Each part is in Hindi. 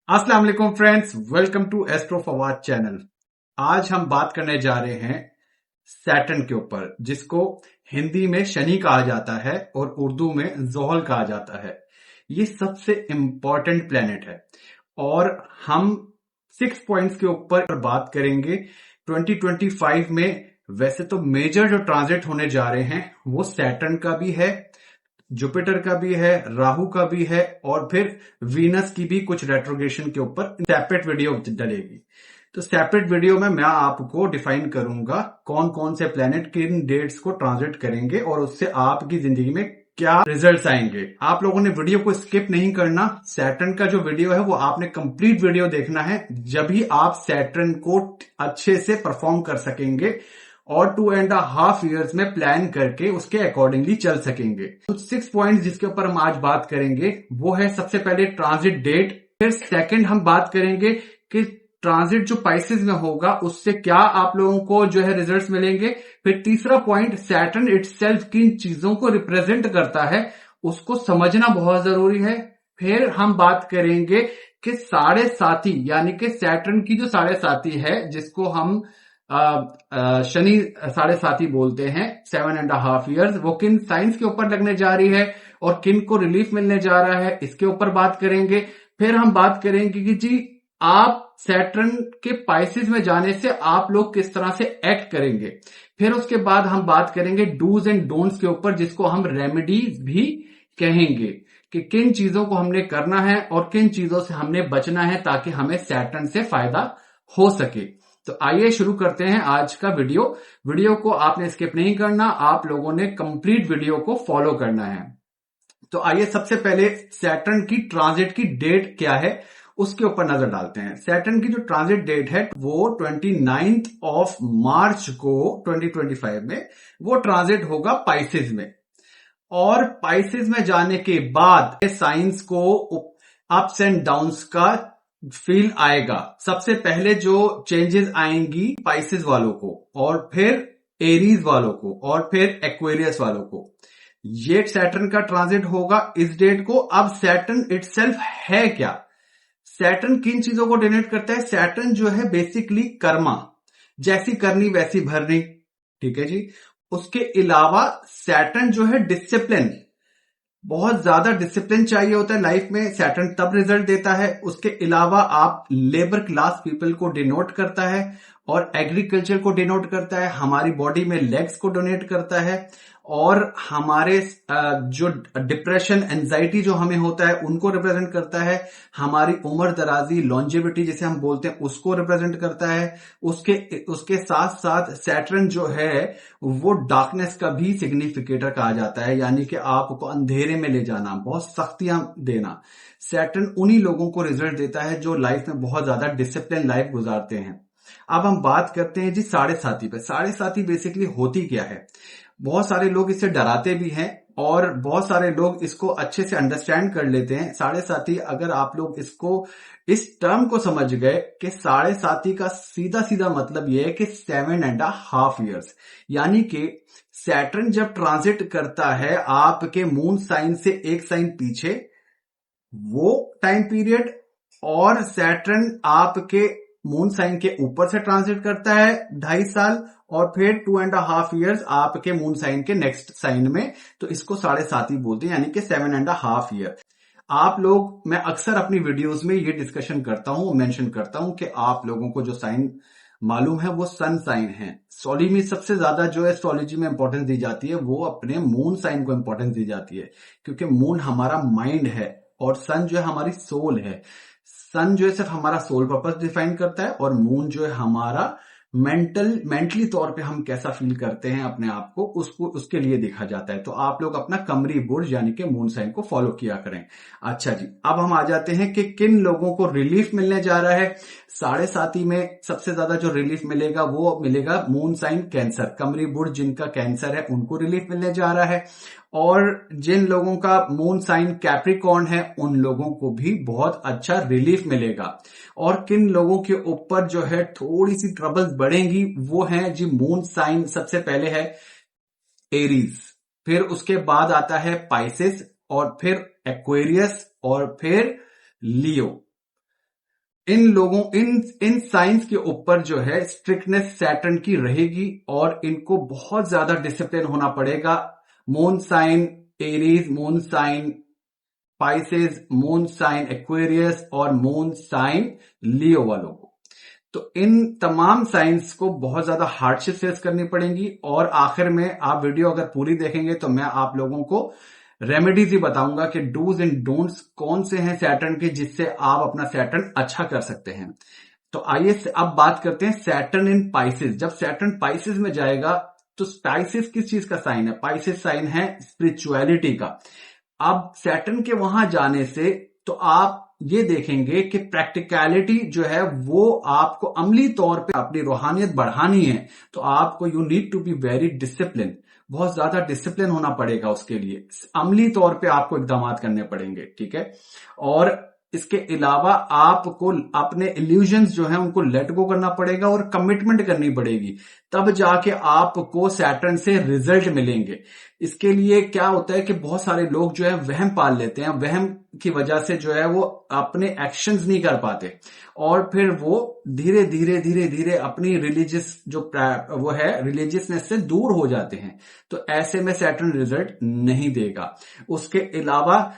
अस्सलाम वालेकुम friends, welcome to astro Fawad channel. आज हम बात करने जा रहे हैं सैटर्न के ऊपर, जिसको हिंदी में शनि कहा जाता है और उर्दू में जोहल कहा जाता है। ये सबसे इंपॉर्टेंट प्लेनेट है और हम 6 पॉइंट्स के ऊपर बात करेंगे 2025 में। वैसे तो मेजर जो ट्रांजिट होने जा रहे हैं वो सैटर्न का भी है, जुपिटर का भी है, राहु का भी है और फिर वीनस की भी कुछ रेट्रोग्रेशन के ऊपर सेपरेट वीडियो डलेगी। तो सेपरेट वीडियो में मैं आपको डिफाइन करूंगा कौन कौन से प्लेनेट किन डेट्स को ट्रांजिट करेंगे और उससे आपकी जिंदगी में क्या रिजल्ट्स आएंगे। आप लोगों ने वीडियो को स्किप नहीं करना। सैटर्न का जो वीडियो है वो आपने कंप्लीट वीडियो देखना है, जब ही आप सैटर्न को अच्छे से परफॉर्म कर सकेंगे और 2.5 years में प्लान करके उसके अकॉर्डिंगली चल सकेंगे। तो 6 पॉइंट्स जिसके ऊपर हम आज बात करेंगे वो है सबसे पहले ट्रांजिट डेट, फिर सेकंड हम बात करेंगे कि ट्रांजिट जो पाइसेस में होगा उससे क्या आप लोगों को जो है रिजल्ट्स मिलेंगे। फिर तीसरा पॉइंट, सैटर्न इटसेल्फ किन चीजों को रिप्रेजेंट करता है उसको समझना बहुत जरूरी है। फिर हम बात करेंगे कि साढ़े साथी यानी कि सैटर्न की जो साढ़े साथी है जिसको हम शनि साढ़े साथी बोलते हैं, 7.5 years, वो किन साइंस के ऊपर लगने जा रही है और किन को रिलीफ मिलने जा रहा है, इसके ऊपर बात करेंगे। फिर हम बात करेंगे कि जी आप सैटर्न के पाइसेस में जाने से आप लोग किस तरह से एक्ट करेंगे। फिर उसके बाद हम बात करेंगे डूज एंड डोंट्स के ऊपर, जिसको हम रेमेडीज भी कहेंगे कि किन चीजों को हमने करना है और किन चीजों से हमने बचना है ताकि हमें सैटर्न से फायदा हो सके। तो आइए शुरू करते हैं आज का वीडियो को आपने स्किप नहीं करना, आप लोगों ने कंप्लीट वीडियो को फॉलो करना है। तो आइए सबसे पहले सैटर्न की ट्रांजिट की डेट क्या है उसके ऊपर नजर डालते हैं। सैटर्न की जो ट्रांजिट डेट है वो 29 मार्च को 2025 में वो ट्रांजिट होगा पाइसेस में, और पाइसेस में जाने के बाद साइंस को अप्स एंड डाउन्स का फील आएगा। सबसे पहले जो चेंजेस आएंगी पाइसेस वालों को, और फिर एरीज वालों को, और फिर एक्वेरियस वालों को। ये सैटर्न का ट्रांजिट होगा इस डेट को। अब सैटर्न इटसेल्फ है क्या? सैटर्न किन चीजों को डिनोट करता है? सैटर्न जो है बेसिकली कर्मा, जैसी करनी वैसी भरनी, ठीक है जी। उसके अलावा सैटर्न जो है डिसिप्लिन, बहुत ज्यादा डिसिप्लिन चाहिए होता है लाइफ में, सैटर्न तब रिजल्ट देता है। उसके अलावा आप लेबर क्लास पीपल को डिनोट करता है और एग्रीकल्चर को डिनोट करता है, हमारी बॉडी में लेग्स को डोनेट करता है, और हमारे जो डिप्रेशन एंजाइटी जो हमें होता है उनको रिप्रेजेंट करता है, हमारी उम्र दराजी लॉन्जेविटी जिसे हम बोलते हैं उसको रिप्रेजेंट करता है। उसके साथ साथ सैटर्न जो है वो डार्कनेस का भी सिग्निफिकेटर कहा जाता है, यानी कि आपको अंधेरे में ले जाना, बहुत सख्तियां देना। सैटर्न उन्हीं लोगों को रिजल्ट देता है जो लाइफ में बहुत ज्यादा डिसिप्लिन लाइफ गुजारते हैं। अब हम बात करते हैं जी साढ़े साथी पे। साढ़े साथी बेसिकली होती क्या है? बहुत सारे लोग इससे डराते भी हैं और बहुत सारे लोग इसको अच्छे से अंडरस्टैंड कर लेते हैं। साढ़े साथी, अगर आप लोग इसको इस टर्म को समझ गए कि साढ़े साथी का सीधा सीधा मतलब यह है कि 7.5 years, यानी कि सैटर्न जब ट्रांजिट करता है आपके मून साइन से एक साइन पीछे, वो टाइम पीरियड, और सैटर्न आपके मून साइन के ऊपर से ट्रांजिट करता है 2.5 साल, और फिर 2.5 years आपके मून साइन के नेक्स्ट साइन में, तो इसको साढ़े साथी बोलते हैं, यानी कि 7.5 year। आप लोग, मैं अक्सर अपनी वीडियोस में ये डिस्कशन करता हूं, मेंशन करता हूं कि आप लोगों को जो साइन मालूम है वो सन साइन है। एस्ट्रोलॉजी में सबसे ज्यादा जो एस्ट्रोलॉजी में इंपॉर्टेंस दी जाती है वो अपने मून साइन को इंपॉर्टेंस दी जाती है, क्योंकि मून हमारा माइंड है और सन जो है हमारी सोल है। सन जो है सिर्फ हमारा सोल पर्पस डिफाइन करता है, और मून जो है हमारा मेंटली तौर पे हम कैसा फील करते हैं अपने आप को, उसको उसके लिए देखा जाता है। तो आप लोग अपना कमरी बुर्ज यानी कि मून साइन को फॉलो किया करें। अच्छा जी, अब हम आ जाते हैं कि किन लोगों को रिलीफ मिलने जा रहा है। साढ़े साथी में सबसे ज्यादा जो रिलीफ मिलेगा वो मिलेगा मून साइन कैंसर, कमरी बुर्ज जिनका कैंसर है उनको रिलीफ मिलने जा रहा है, और जिन लोगों का मून साइन कैप्रिकॉर्न है उन लोगों को भी बहुत अच्छा रिलीफ मिलेगा। और किन लोगों के ऊपर जो है थोड़ी सी ट्रबल्स बढ़ेंगी वो है जी मून साइन, सबसे पहले है एरीज, फिर उसके बाद आता है पाइसेस, और फिर एक्वेरियस, और फिर लियो। इन साइंस के ऊपर जो है स्ट्रिक्टनेस सैटर्न की रहेगी और इनको बहुत ज्यादा डिसिप्लिन होना पड़ेगा। Moon sign Aries, moon sign Pisces, moon sign Aquarius और मून साइन लियो वालों को, तो इन तमाम साइंस को बहुत ज्यादा हार्डशिप फेस करनी पड़ेंगी। और आखिर में आप वीडियो अगर पूरी देखेंगे तो मैं आप लोगों को रेमेडीज ही बताऊंगा कि डूज एंड डोंट्स कौन से हैं सैटर्न के, जिससे आप अपना सैटर्न अच्छा कर सकते हैं। तो आइए अब बात करते हैं सैटर्न इन पाइसेस। जब सैटर्न पाइसेस में जाएगा तो पाइसेस किस चीज का साइन है? पाइसेस साइन है स्पिरिचुअलिटी का। अब सैटर्न के वहां जाने से तो आप ये देखेंगे कि प्रैक्टिकलिटी जो है वो आपको अमली तौर पे अपनी रूहानियत बढ़ानी है तो आपको you need to be very discipline, बहुत ज्यादा डिसिप्लिन होना पड़ेगा। उसके लिए अमली तौर पे आपको इकदाम करने पड़ेंगे, ठीक है। और इसके अलावा आपको अपने इल्यूजन्स जो हैं उनको लेट गो करना पड़ेगा और कमिटमेंट करनी पड़ेगी, तब जाके आपको सैटर्न से रिजल्ट मिलेंगे। इसके लिए क्या होता है कि बहुत सारे लोग जो है वहम पाल लेते हैं, वहम की वजह से जो है वो अपने एक्शंस नहीं कर पाते और फिर वो धीरे धीरे धीरे धीरे अपनी रिलीजियस जो वो है रिलीजियसनेस से दूर हो जाते हैं। तो ऐसे में सैटर्न रिजल्ट नहीं देगा। उसके अलावा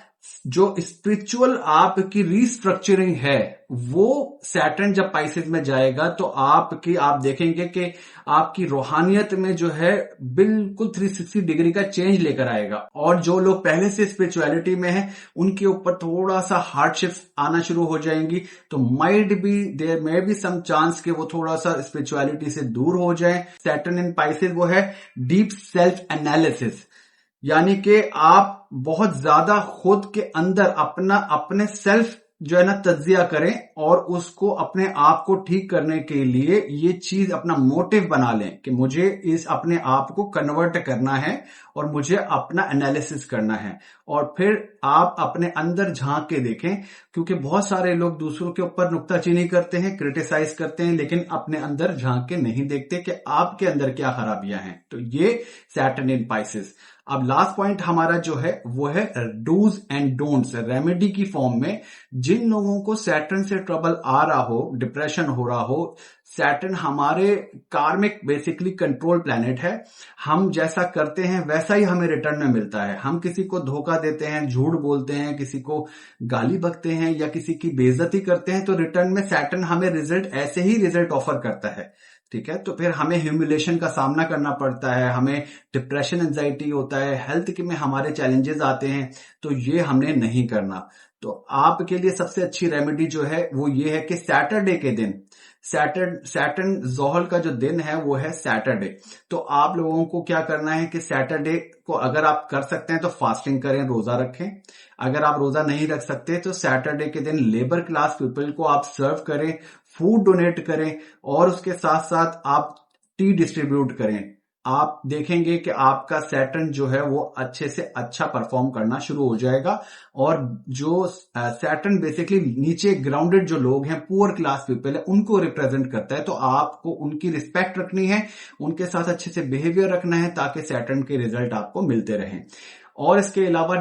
जो स्पिरिचुअल आपकी रिस्ट्रक्चरिंग है वो सैटर्न जब पाइसेस में जाएगा तो आप देखेंगे कि आपकी रूहानियत में जो है बिल्कुल 360 डिग्री का चेंज लेकर आएगा। और जो लोग पहले से स्पिरिचुअलिटी में हैं उनके ऊपर थोड़ा सा हार्डशिप्स आना शुरू हो जाएंगी, तो might be there may be some chance कि वो थोड़ा सा स्पिरिचुअलिटी से दूर हो जाए। सैटर्न इन पाइसेस वो है डीप सेल्फ एनालिसिस, यानी कि आप बहुत ज्यादा खुद के अंदर अपने सेल्फ जो है ना तज्जिया करें और उसको अपने आप को ठीक करने के लिए ये चीज अपना मोटिव बना लें कि मुझे इस अपने आप को कन्वर्ट करना है और मुझे अपना एनालिसिस करना है। और फिर आप अपने अंदर झांक के देखें, क्योंकि बहुत सारे लोग दूसरों के ऊपर नुक्ताचीनी करते हैं, क्रिटिसाइज करते हैं, लेकिन अपने अंदर झांक के नहीं देखते कि आपके अंदर क्या खराबियां हैं। तो ये सैटर्न इन पाइसेस। अब लास्ट पॉइंट हमारा जो है वो है डूज एंड डोंट्स, रेमेडी की फॉर्म में। जिन लोगों को सैटर्न से ट्रबल आ रहा हो, डिप्रेशन हो रहा हो, सैटर्न हमारे कार्मिक बेसिकली कंट्रोल प्लैनेट है। हम जैसा करते हैं वैसा ही हमें रिटर्न में मिलता है। हम किसी को धोखा देते हैं, झूठ बोलते हैं, किसी को गाली बकते हैं या किसी की बेइज्जती करते हैं, तो रिटर्न में सैटर्न हमें रिजल्ट ऐसे ही रिजल्ट ऑफर करता है, ठीक है। तो फिर हमें ह्यूमिलेशन का सामना करना पड़ता है, हमें डिप्रेशन एंजाइटी होता है, हेल्थ के में हमारे चैलेंजेस आते हैं, तो ये हमने नहीं करना। तो आपके लिए सबसे अच्छी रेमेडी जो है वो ये है कि सैटरडे के दिन, सैटर्न जोहल का जो दिन है वो है सैटरडे। तो आप लोगों को क्या करना है कि सैटरडे को अगर आप कर सकते हैं तो फास्टिंग करें, रोजा रखें। अगर आप रोजा नहीं रख सकते तो सैटरडे के दिन लेबर क्लास पीपल को आप सर्व करें, फूड डोनेट करें और उसके साथ साथ आप टी डिस्ट्रीब्यूट करें। आप देखेंगे कि आपका सैटर्न जो है वो अच्छे से अच्छा परफॉर्म करना शुरू हो जाएगा। और जो सैटर्न बेसिकली नीचे ग्राउंडेड जो लोग हैं, पुअर क्लास पीपल है, उनको रिप्रेजेंट करता है। तो आपको उनकी रिस्पेक्ट रखनी है, उनके साथ अच्छे से बिहेवियर रखना है ताकि सैटर्न के रिजल्ट आपको मिलते रहें। और इसके अलावा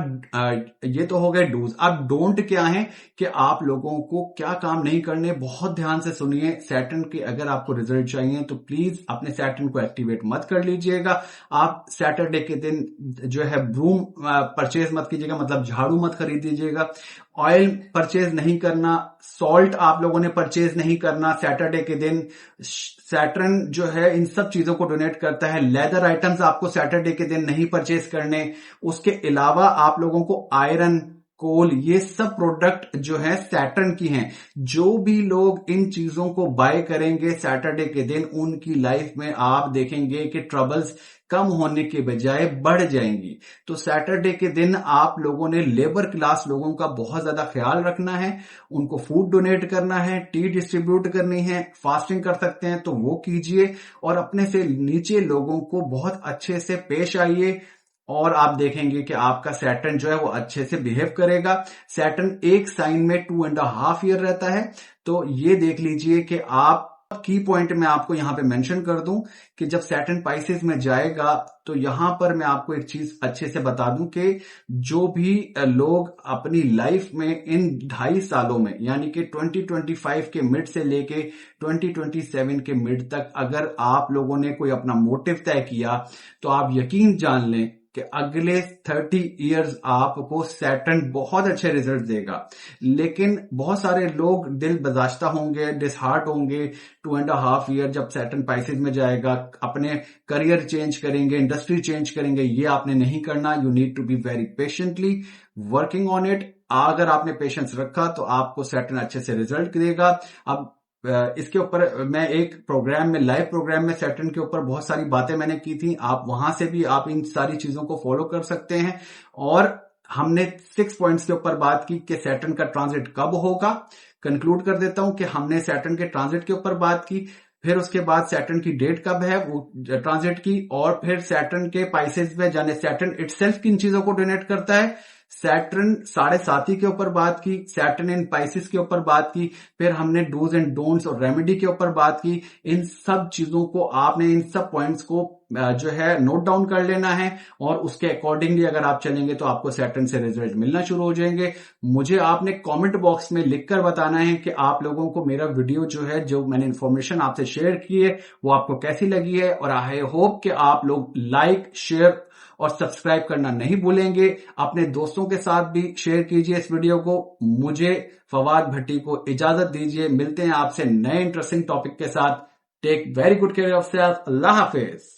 ये तो हो गए डूज। अब डोंट क्या है कि आप लोगों को क्या काम नहीं करने, बहुत ध्यान से सुनिए। सैटर्न के अगर आपको रिजल्ट चाहिए तो प्लीज अपने सैटर्न को एक्टिवेट मत कर लीजिएगा। आप सैटरडे के दिन जो है ब्रूम परचेज मत कीजिएगा, मतलब झाड़ू मत खरीद दीजिएगा। ऑयल परचेज नहीं करना, सॉल्ट आप लोगों ने परचेज नहीं करना सैटरडे के दिन। सैटर्न जो है इन सब चीजों को डोनेट करता है। लेदर आइटम्स आपको सैटरडे के दिन नहीं परचेज करने। उसके अलावा आप लोगों को आयरन, कोल, ये सब प्रोडक्ट जो है सैटर्न की हैं। जो भी लोग इन चीजों को बाय करेंगे सैटरडे के दिन, उनकी लाइफ में आप देखेंगे कि ट्रबल्स कम होने के बजाय बढ़ जाएंगी। तो सैटरडे के दिन आप लोगों ने लेबर क्लास लोगों का बहुत ज्यादा ख्याल रखना है, उनको फूड डोनेट करना है, टी डिस्ट्रीब्यूट करनी है, फास्टिंग कर सकते हैं तो वो कीजिए और अपने से नीचे लोगों को बहुत अच्छे से पेश आइए और आप देखेंगे कि आपका सैटर्न जो है वो अच्छे से बिहेव करेगा। सैटर्न एक साइन में 2.5 ईयर रहता है, तो ये देख लीजिए कि आप की पॉइंट मैं आपको यहां पे मेंशन कर दूं कि जब सैटर्न पाइसेस में जाएगा तो यहां पर मैं आपको एक चीज अच्छे से बता दूं कि जो भी लोग अपनी लाइफ में इन 2.5 सालों में यानी कि 2025 के मिड से लेके 2027 के मिड तक अगर आप लोगों ने कोई अपना मोटिव तय किया तो आप यकीन जान लें कि अगले 30 इयर्स आपको सैटर्न बहुत अच्छे रिजल्ट देगा। लेकिन बहुत सारे लोग दिल बर्दाश्ता होंगे, डिसहार्ट होंगे 2.5 ईयर जब सैटर्न पाइसेस में जाएगा, अपने करियर चेंज करेंगे, इंडस्ट्री चेंज करेंगे। ये आपने नहीं करना। You need to be very patiently working on it. अगर आपने पेशेंस रखा तो आपको सैटर्न अच्छे से रिजल्ट देगा। अब इसके ऊपर मैं एक प्रोग्राम में, लाइव प्रोग्राम में सैटर्न के ऊपर बहुत सारी बातें मैंने की थी। आप वहां से भी आप इन सारी चीजों को फॉलो कर सकते हैं। और हमने 6 पॉइंट्स के ऊपर बात की कि सैटर्न का ट्रांजिट कब होगा। कंक्लूड कर देता हूं कि हमने सैटर्न के ट्रांजिट के ऊपर बात की, फिर उसके बाद सैटर्न की डेट कब है वो ट्रांजिट की, और फिर सैटर्न के पाइसेस में जाने सैटर्न इटसेल्फ किन चीजों को डोनेट करता है, सैटर्न 7.5 के ऊपर बात की, सैटर्न इन पाइसेस के ऊपर बात की, फिर हमने डूज एंड डोंट्स और रेमेडी के ऊपर बात की। इन सब चीजों को आपने, इन सब पॉइंट्स को जो है नोट डाउन कर लेना है और उसके अकॉर्डिंगली अगर आप चलेंगे तो आपको सैटर्न से रिजल्ट मिलना शुरू हो जाएंगे। मुझे आपने कमेंट बॉक्स में लिखकर बताना है कि आप लोगों को मेरा वीडियो जो है, जो मैंने इंफॉर्मेशन आपसे शेयर की है, वो आपको कैसी लगी है। और आई होप कि आप लोग लाइक, शेयर और सब्सक्राइब करना नहीं भूलेंगे। अपने दोस्तों के साथ भी शेयर कीजिए इस वीडियो को। मुझे फवाद भट्टी को इजाजत दीजिए। मिलते हैं आपसे नए इंटरेस्टिंग टॉपिक के साथ। Take very good care of self. अल्लाह हाफिज।